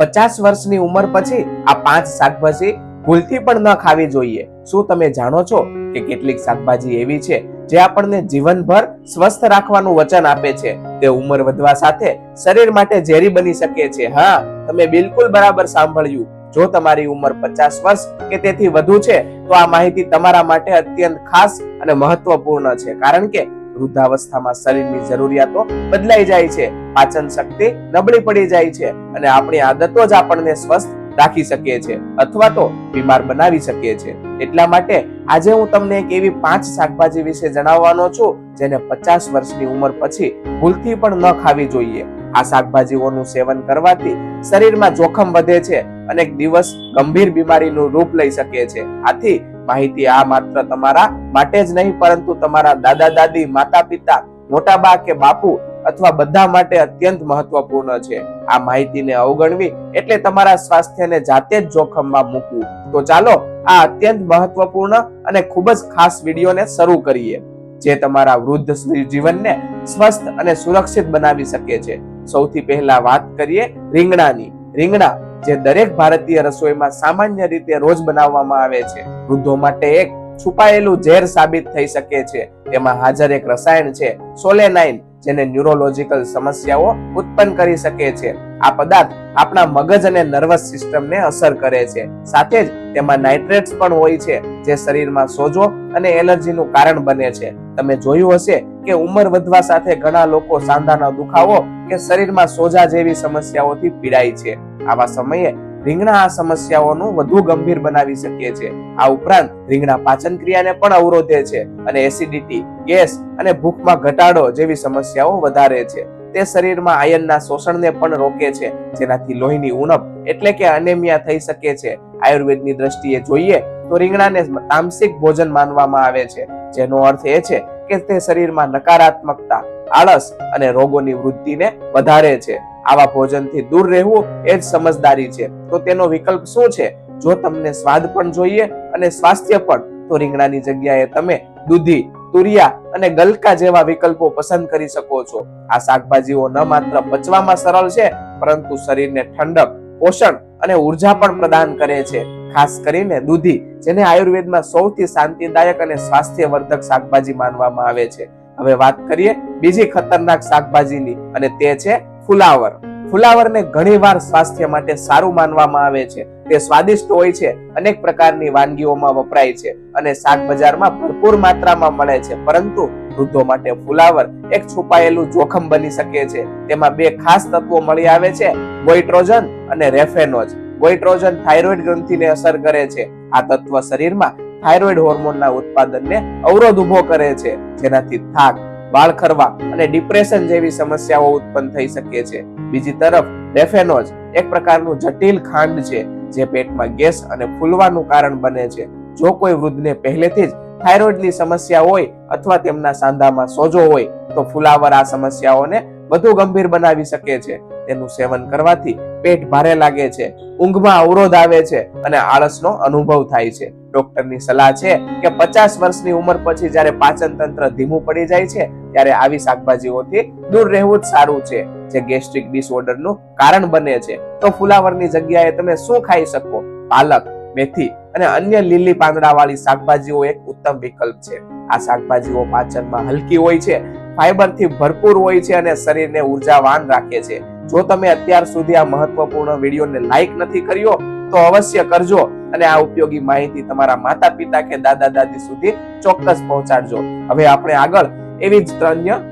50 વર્ષની ઉંમર પછી આ 5 શાકભાજી ભૂલથી પણ ન ખાવી જોઈએ. શું તમે જાણો છો કે કેટલીક શાકભાજી એવી છે જે આપણને જીવનભર સ્વસ્થ રાખવાનું વચન આપે છે? તે ઉંમર વધવા સાથે શરીર માટે ઝેરી બની શકે છે. હા, તમે બિલકુલ બરાબર સાંભળ્યું. જો તમારી ઉંમર 50 વર્ષ કે તેથી વધુ છે તો આ માહિતી તમારા માટે અત્યંત ખાસ અને મહત્વપૂર્ણ છે, કારણ કે વૃદ્ધાવસ્થામાં શરીરની જરૂરિયાતો બદલાઈ જાય છે, પાચન શક્તિ નબળી પડી જાય છે અને આપણી આદતો જ આપણને સ્વસ્થ રાખી શકે છે અથવા તો બીમાર બનાવી શકે છે. એટલા માટે આજે હું તમને એક એવી 5 શાકભાજી વિશે જણાવવાનો છું જેને 50 વર્ષની ઉંમર પછી ભૂલથી પણ ન ખાવી જોઈએ. આ શાકભાજીઓનું સેવન કરવાથી શરીરમાં જોખમ વધે છે અને એક દિવસ ગંભીર બીમારીનું રૂપ લઈ શકે છે. આથી માહિતી આ માત્ર તમારા માટે જ નહીં પરંતુ તમારા દાદા દાદી, માતા પિતા, મોટા બા કે બાપુ અથવા બધા માટે અત્યંત મહત્વપૂર્ણ છે. આ માહિતીને અવગણવી એટલે તમારા સ્વાસ્થ્યને જાતે જ જોખમમાં મૂકવું. તો ચાલો આ અત્યંત મહત્વપૂર્ણ અને ખૂબ જ ખાસ વિડીયોને શરૂ કરીએ જે તમારા વૃદ્ધ જીવનને સ્વસ્થ અને સુરક્ષિત બનાવી શકે છે. સૌથી પહેલા વાત કરીએ રીંગણાની. રીંગણા જે દરેક ભારતીય રસોઈમાં સામાન્ય રીતે રોજ બનાવવામાં આવે છે, વૃદ્ધો માટે એક છુપાયેલું ઝેર સાબિત થઈ શકે છે. તેમાં હાજર એક રસાયણ છે સોલેનાઇન, જેને ન્યુરોલોજીકલ સમસ્યાઓ ઉત્પન્ન કરી શકે છે. આ પદાર્થ આપણા મગજ અને નર્વસ સિસ્ટમને અસર કરે છે. સાથે જ તેમાં નાઇટ્રેટ્સ પણ હોય છે જે શરીરમાં સોજો અને એલર્જીનું કારણ બને છે. તમે જોયું હશે કે ઉંમર વધવા સાથે ઘણા લોકો સાંધાનો દુખાવો કે શરીરમાં સોજા જેવી સમસ્યાઓથી પીડાય છે. આવા સમયે રીંગણા આ સમસ્યાઓનું વધુ ગંભીર બનાવી શકે છે. આ ઉપરાંત રીંગણા પાચન ક્રિયાને પણ અવરોધે છે અને એસિડિટી, ગેસ અને ભૂખમાં ઘટાડો જેવી સમસ્યાઓ વધારે છે. તે શરીરમાં આયર્નના શોષણને પણ રોકે છે, જેનાથી લોહીની ઉણપ એટલે કે અનેમિયા થઈ શકે છે. આયુર્વેદની દ્રષ્ટિએ જોઈએ તો રીંગણાને તામસિક ભોજન માનવામાં આવે છે, જેનો અર્થ એ છે કે તે શરીરમાં નકારાત્મકતા, આળસ અને રોગોની વૃદ્ધિને વધારે છે. આવા ભોજનથી દૂર રહેવું એ જ સમજદારી છે. તો તેનો વિકલ્પ શું છે? જો તમને સ્વાદ પણ જોઈએ અને સ્વાસ્થ્ય પણ, તો રીંગણાની જગ્યાએ તમે દૂધી, તુરિયા અને ગલકા જેવા વિકલ્પો પસંદ કરી શકો છો. આ શાકભાજીઓ ન માત્ર પચવામાં સરળ છે પરંતુ શરીરને ઠંડક, પોષણ અને ઉર્જા પણ પ્રદાન કરે છે. ખાસ કરીને દૂધી, જેને આયુર્વેદમાં સૌથી શાંતિદાયક અને સ્વાસ્થ્યવર્ધક શાકભાજી માનવામાં આવે છે. હવે વાત કરીએ બીજી ખતરનાક શાકભાજીની અને તે છે ફુલાવર. ફુલાવરને ઘણીવાર સ્વાસ્થ્ય માટે સારું માનવામાં આવે છે. તે સ્વાદિષ્ટ હોય છે, અનેક પ્રકારની વાનગીઓમાં વપરાય છે અને શાક બજારમાં ભરપૂર માત્રામાં મળે છે. પરંતુ વૃદ્ધો માટે ફુલાવર એક છુપાયેલું જોખમ બની શકે છે. તેમાં 2 ખાસ તત્વો મળી આવે છે, ગોઇટ્રોજન અને રેફેનોઝ. ગોઇટ્રોજન થાઇરોઇડ ગ્રંથિને અસર કરે છે. આ તત્વ શરીરમાં થાઇરોઇડ હોર્મોનના ઉત્પાદનને અવરોધ ઉભો કરે છે, જેનાથી થાક, વાળ ખરવા અને ડિપ્રેશન જેવી સમસ્યાઓ ઉત્પન્ન થઈ શકે છે. બીજી તરફ રેફેનોઝ એક પ્રકારનું જટિલ ખાંડ છે જે પેટમાં ગેસ અને ફૂલવાનું કારણ બને છે. જો કોઈ વૃદ્ધને પહેલેથી જ થાઇરોઇડની સમસ્યા હોય અથવા તેમના સાંધામાં સોજો હોય તો ફુલાવર આ સમસ્યાઓને વધુ ગંભીર બનાવી શકે છે. તેનું સેવન કરવાથી પેટ ભારે લાગે છે, ઊંઘમાં અવરોધ આવે છે અને આળસનો અનુભવ થાય છે. ડોક્ટરની સલાહ છે કે 50 વર્ષની ઉંમર પછી જ્યારે પાચન તંત્ર ધીમું પડી જાય છે ત્યારે આવી શાકભાજીઓથી દૂર રહેવું જ સારું છે જે ગેસ્ટ્રિક ડિસઓર્ડરનું કારણ બને છે. તો ફુલાવરની જગ્યાએ તમે શું ખાઈ શકો? પાલક, મેથી અને અન્ય લીલી પાંદડાવાળી શાકભાજીઓ એક ઉત્તમ વિકલ્પ છે. આ શાકભાજીઓ પાચનમાં હલકી હોય છે, ફાઈબરથી ભરપૂર હોય છે અને શરીરને ઉર્જાવાન રાખે છે. જો તમે અત્યાર સુધી આ મહત્વપૂર્ણ વિડીયોને લાઈક નથી કર્યો તો અવશ્ય કરજો અને આ ઉપયોગી માહિતી તમારા માતા પિતા કે દાદા દાદી સુધી ચોક્કસ પહોંચાડજો. હવે આપણે આગળ એવી જ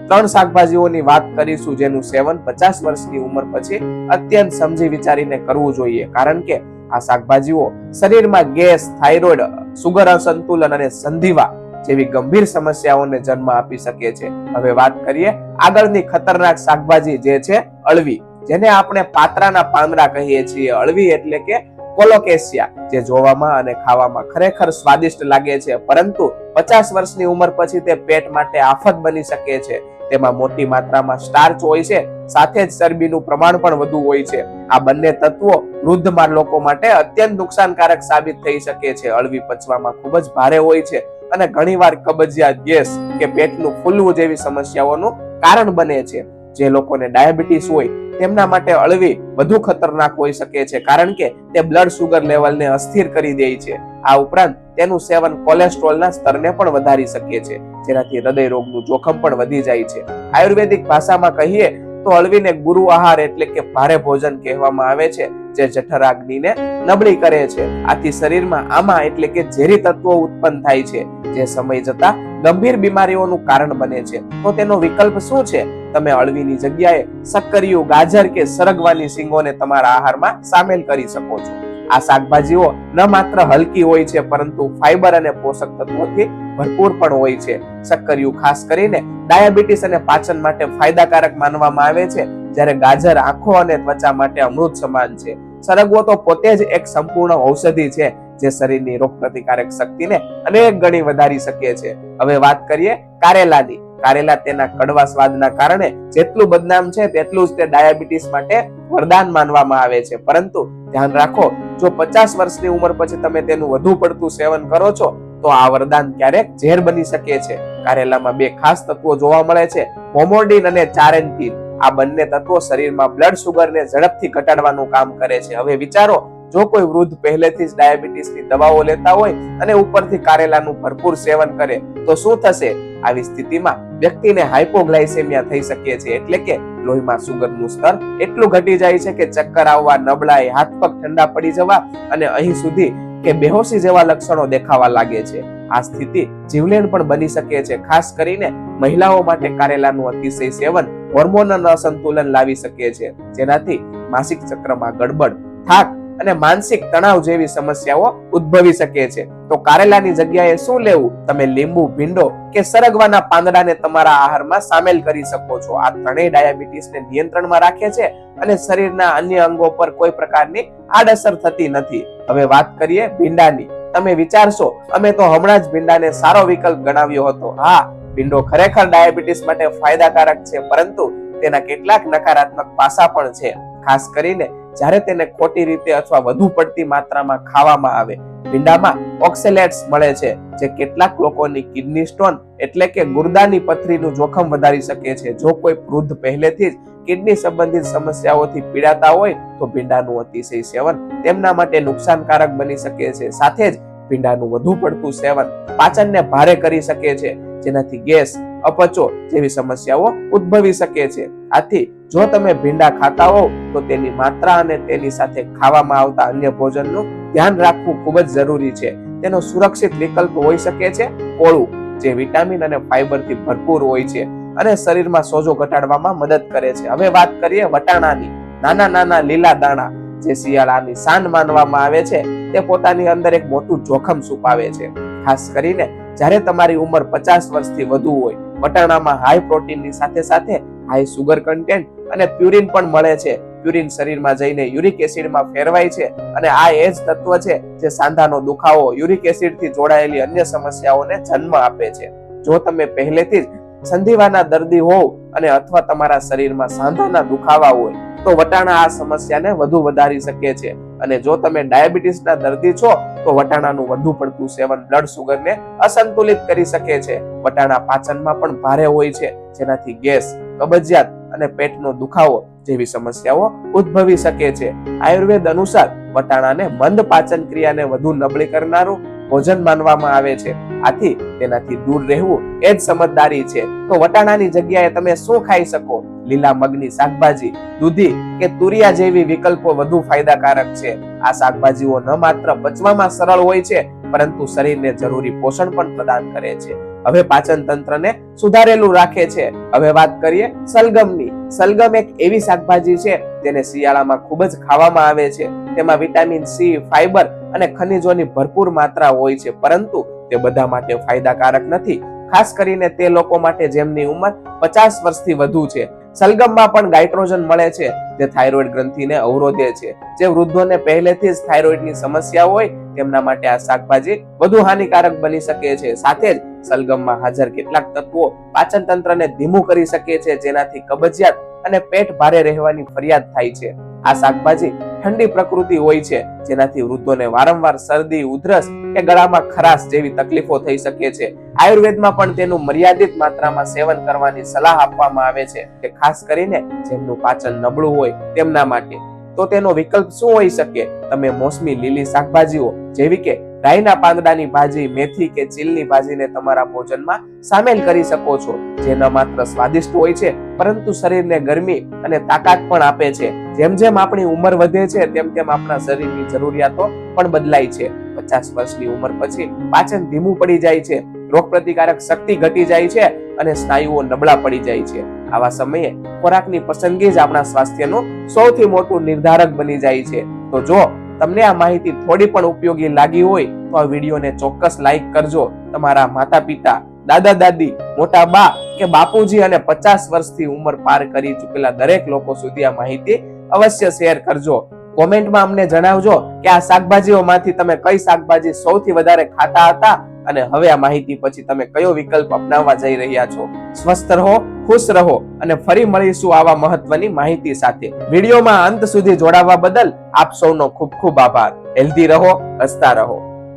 3 શાકભાજીઓની વાત કરીશું જેનું સેવન 50 વર્ષની ઉંમર પછી અત્યંત સમજી વિચારીને કરવું જોઈએ, કારણ કે આ શાકભાજીઓ શરીરમાં ગેસ, થાઇરોઇડ, સુગર અસંતુલન અને સંધિવા જેવી ગંભીર સમસ્યાઓને જન્મ આપી શકે છે. હવે વાત કરીએ આગળની ખતરનાક શાકભાજી જે છે અળવી, જેને આપણે પાત્રાના પાંદડા કહીએ છીએ. અળવી એટલે કે કોલોકેસિયા, જે જોવામાં અને ખાવામાં ખરેખર સ્વાદિષ્ટ લાગે છે, પરંતુ 50 વર્ષની ઉંમર પછી તે પેટ માટે આફત બની શકે છે. તેમાં મોટી માત્રામાં સ્ટાર્ચ હોય છે, સાથે જ ચરબીનું પ્રમાણ પણ વધુ હોય છે. આ બંને તત્વો વૃદ્ધ લોકો માટે અત્યંત નુકસાનકારક સાબિત થઈ શકે છે. અળવી પચવામાં ખૂબ જ ભારે હોય છે અને ઘણીવાર કબજિયાત, ગેસ કે પેટનું ફૂલવું જેવી સમસ્યાઓનું કારણ બને છે. જે લોકોને ડાયાબિટીસ હોય તેમના માટે અળવી વધુ ખતરનાક હોઈ શકે છે, કારણ કે તે બ્લડ સુગર લેવલને અસ્થિર કરી દે છે. આ ઉપરાંત તેનું સેવન કોલેસ્ટ્રોલના સ્તરને પણ વધારી શકે છે, જેનાથી હૃદય રોગનું જોખમ પણ વધી જાય છે. આયુર્વેદિક ભાષામાં કહીએ તો અળવીને ગુરુ આહાર એટલે કે ભારે ભોજન કહેવામાં આવે છે, જે જઠરાગ્નિને નબળી કરે છે. આથી શરીરમાં આમા એટલે કે ઝેરી તત્વો ઉત્પન્ન થાય છે, જે સમય જતા ગંભીર બીમારીઓનું કારણ બને છે. તો તેનો વિકલ્પ શું છે? તમે અળવીની જગ્યાએ શક્કરિયું, ગાજર કે સરગવાની સિંગોને તમારા આહારમાં સામેલ કરી શકો છો. આ શાકભાજીઓ ન માત્ર હલકી હોય છે, પરંતુ ફાઈબર અને પોષક તત્વોથી ભરપૂર પણ હોય છે. શક્કરિયું ખાસ કરીને ડાયાબિટીસ અને પાચન માટે ફાયદાકારક માનવામાં આવે છે, જ્યારે ગાજર આંખો અને ત્વચા માટે અમૃત સમાન છે. સરગવો તો પોતે જ એક સંપૂર્ણ ઔષધિ છે, જે શરીરની રોગપ્રતિકારક શક્તિને અનેક ગણી વધારી શકે છે. હવે વાત કરીએ કારેલાની. કારેલા તેના કડવા સ્વાદના કારણે જેટલું બદનામ છે, તેટલું જ તે ડાયાબિટીસ માટે વરદાન માનવામાં આવે છે. પરંતુ ધ્યાન રાખો, જો 50 વર્ષની ઉંમર પછી તમે તેનું વધુ પડતું સેવન કરો છો, તો આ વરદાન ક્યારેક ઝેર બની શકે છે. કારેલામાં બે ખાસ તત્વો જોવા મળે છે, મોમોર્ડિન અને ચારેન્ટીન. આ બંને તત્વો શરીરમાં બ્લડ સુગરને ઝડપથી ઘટાડવાનું કામ કરે છે. હવે વિચારો, જો કોઈ વૃદ્ધ પહેલેથી જ ડાયાબિટીસની દવાઓ લેતા હોય અને ઉપરથી કારેલાનું ભરપૂર સેવન કરે તો શું થશે? આવી સ્થિતિમાં વ્યક્તિને હાઇપોગ્લાયસેમિયા થઈ શકે છે, એટલે કે લોહીમાં સુગરનું સ્તર એટલું ઘટી જાય છે કે ચક્કર આવવા, નબળાઈ, હાથ પગ ઠંડા પડી જવા અને અહીં સુધી કે બેહોશી જેવા લક્ષણો દેખાવા લાગે છે. આ સ્થિતિ જીવલેણ પણ બની શકે છે. ખાસ કરીને મહિલાઓ માટે કારેલાનું અતિશય સેવન હોર્મોનલ અસંતુલન લાવી શકે છે, જેનાથી માસિક ચક્રમાં ગડબડ, થાક અને માનસિક તણાવ જેવી સમસ્યાઓ ઉદ્ભવી શકે છે. તો કારેલાની જગ્યાએ શું લેવું? તમે લીંબુ, ભીંડો કે સરગવાના પાંદડાને તમારા આહારમાં સામેલ કરી શકો છો. આ ત્રણેય ડાયાબિટીસને નિયંત્રણમાં રાખે છે અને શરીરના અન્ય અંગો પર કોઈ પ્રકારની આડઅસર થતી નથી. હવે વાત કરીએ ભીંડાની. તમે વિચારશો, અમે તો હમણાં જ ભીંડાને સારો વિકલ્પ ગણાવ્યો હતો. હા, ભીંડો ખરેખર ડાયાબિટીસ માટે ફાયદાકારક છે, પરંતુ તેના કેટલાક નકારાત્મક પાસા પણ છે. ખાસ કરીને જ્યારે તેને ખોટી રીતે અથવા વધુ પડતી માત્રામાં ખાવામાં આવે. ભીંડામાં ઓક્સેલેટ્સ મળે છે, જે કેટલાક લોકોની કિડની સ્ટોન એટલે કે ગુર્દાની પથરીનું જોખમ વધારી શકે છે. જો કોઈ વૃદ્ધ પહેલેથી જ કિડની સંબંધિત સમસ્યાઓથી પીડાતા હોય, તો ભીંડાનું અતિશય સેવન તેમના માટે નુકસાનકારક બની શકે છે. સાથે જ ભીંડાનું વધુ પડતું સેવન પાચનને ભારે કરી શકે છે, જેનાથી ગેસ, અપચો જેવી સમસ્યાઓ ઉદ્ભવી શકે છે. આથી જો તમે ભીંડા ખાતા હોવ તો તેની માત્રા અને તેની સાથે ખાવામાં આવતા અન્ય ભોજનનું ધ્યાન રાખવું ખૂબ જ જરૂરી છે. તેનો સુરક્ષિત વિકલ્પ હોઈ શકે છે કોળું, જે વિટામિન અને ફાઈબરથી ભરપૂર હોય છે અને શરીરમાં સોજો ઘટાડવામાં મદદ કરે છે. હવે વાત કરીએ વટાણાની. નાના નાના લીલા દાણા, જે શિયાળાની શાન માનવામાં આવે છે, તે પોતાની અંદર એક મોટું જોખમ છુપાવે છે. ખાસ કરીને જ્યારે તમારી ઉંમર 50 વર્ષથી વધુ હોય. વટાણામાં હાઈ પ્રોટીનની સાથે સાથે હાઈ સુગર કન્ટેન્ટ અને પ્યુરિન પણ મળે છે. પ્યુરિન શરીરમાં જઈને યુરિક એસિડમાં ફેરવાય છે અને આ એ જ તત્વ છે જે સાંધાનો દુખાવો, યુરિક એસિડથી જોડાયેલી અન્ય સમસ્યાઓને જન્મ આપે છે. જો તમે પહેલેથી જ સંધિવાના દર્દી હોવ અને અથવા તમારા શરીરમાં સાંધાના દુખાવા હોય, તો વટાણા આ સમસ્યાને વધુ વધારી શકે છે. અને જો તમે ડાયાબિટીસના દર્દી છો, તો વટાણાનું વધુ પડતું સેવન બ્લડ સુગરને અસંતુલિત કરી શકે છે. વટાણા પાચનમાં પણ ભારે હોય છે, જેનાથી ગેસ, કબજિયાત અને પેટનો દુખાવો જેવી સમસ્યાઓ ઉદ્ભવી શકે છે. આયુર્વેદ અનુસાર વટાણાને મંદ પાચન ક્રિયાને વધુ નબળી કરનારું ભોજન માનવામાં આવે છે. આથી તેનાથી દૂર રહેવું એ જ સમજદારી છે. તો વટાણાની જગ્યાએ તમે શું ખાઈ શકો? લીલા મગની શાકભાજી, દૂધી કે તુરિયા જેવી વિકલ્પો વધુ ફાયદાકારક છે. આ શાકભાજીઓ ન માત્ર પચવામાં સરળ હોય છે, પરંતુ શરીરને જરૂરી પોષણ પણ પ્રદાન કરે છે. હવે પાચન તંત્રને સુધારેલું રાખે છે. હવે વાત કરીએ સલગમની. સલગમ એક એવી શાકભાજી છે જેને શિયાળામાં ખૂબ જ ખાવામાં આવે છે. તેમાં વિટામિન સી, ફાઈબર અને ખનિજોની ભરપૂર માત્રા હોય છે, પરંતુ તે બધા માટે ફાયદાકારક નથી. ખાસ કરીને તે લોકો માટે જેમની ઉંમર 50 વર્ષથી વધુ છે. સલગમમાં પણ ગાઇટ્રોજન મળે છે, જે થાઇરોઇડ ગ્રંથિને અવરોધે છે. જે વૃદ્ધોને પહેલેથી જ થાઇરોઇડની સમસ્યા હોય, તેમના માટે આ શાકભાજી વધુ હાનિકારક બની શકે છે. સાથે જ સલગમમાં હાજર કેટલાક તત્વો પાચન તંત્રને ધીમું કરી શકે છે, જેનાથી કબજિયાત અને પેટ ભારે રહેવાની ફરિયાદ થાય છે. આ શાકભાજી ઠંડી પ્રકૃતિ હોય છે, જેનાથી વૃદ્ધોને વારંવાર શરદી, ઉધરસ કે ગળામાં ખરાશ જેવી તકલીફો થઈ શકે છે. આયુર્વેદમાં પણ તેનું મર્યાદિત માત્રામાં સેવન કરવાની સલાહ આપવામાં આવે છે, કે ખાસ કરીને જેમનું પાચન નબળું હોય તેમના માટે. તો તેનો વિકલ્પ શું હોઈ શકે? તમે મોસમી લીલી શાકભાજીઓ જેવી કે રાઈના પાંદડાની ભાજી, મેથી કે ચીલની ભાજીને તમારા ભોજનમાં સામેલ કરી શકો છો, જે ન માત્ર સ્વાદિષ્ટ હોય છે પરંતુ શરીરને ગરમી અને તાકાત પણ આપે છે. જેમ જેમ આપણી ઉંમર વધે છે તેમ તેમ આપણા શરીરની જરૂરિયાતો પણ બદલાય છે. 50 વર્ષની ઉંમર પછી પાચન ધીમું પડી જાય છે, રોગપ્રતિકારક શક્તિ ઘટી જાય છે અને સ્નાયુઓ નબળા પડી જાય છે. આવા સમયે ખોરાકની પસંદગી જ આપણા સ્વાસ્થ્યનું સૌથી મોટું નિર્ધારક બની જાય છે. તો જો તમને આ માહિતી થોડી પણ ઉપયોગી લાગી હોય તો આ વિડીયોને ચોક્કસ લાઈક કરજો. તમારા માતા પિતા, દાદા દાદી, મોટા બા કે બાપુજી અને 50 વર્ષથી ઉંમર પાર કરી ચૂકેલા દરેક લોકો સુધી આ માહિતી અવશ્ય શેર કરજો. કોમેન્ટમાં અમને જણાવજો કે આ શાકભાજીઓમાંથી તમે કઈ શાકભાજી સૌથી વધારે ખાતા હતા અને હવે આ માહિતી પછી તમે કયો વિકલ્પ અપનાવવા જઈ રહ્યા છો. સ્વસ્થ રહો, ખુશ રહો અને ફરી મળીશું આવા મહત્વની માહિતી સાથે. વિડીયોમાં અંત સુધી જોડાવા બદલ આપ સૌનો ખૂબ ખૂબ આભાર. હેલ્ધી રહો, હસતા રહો.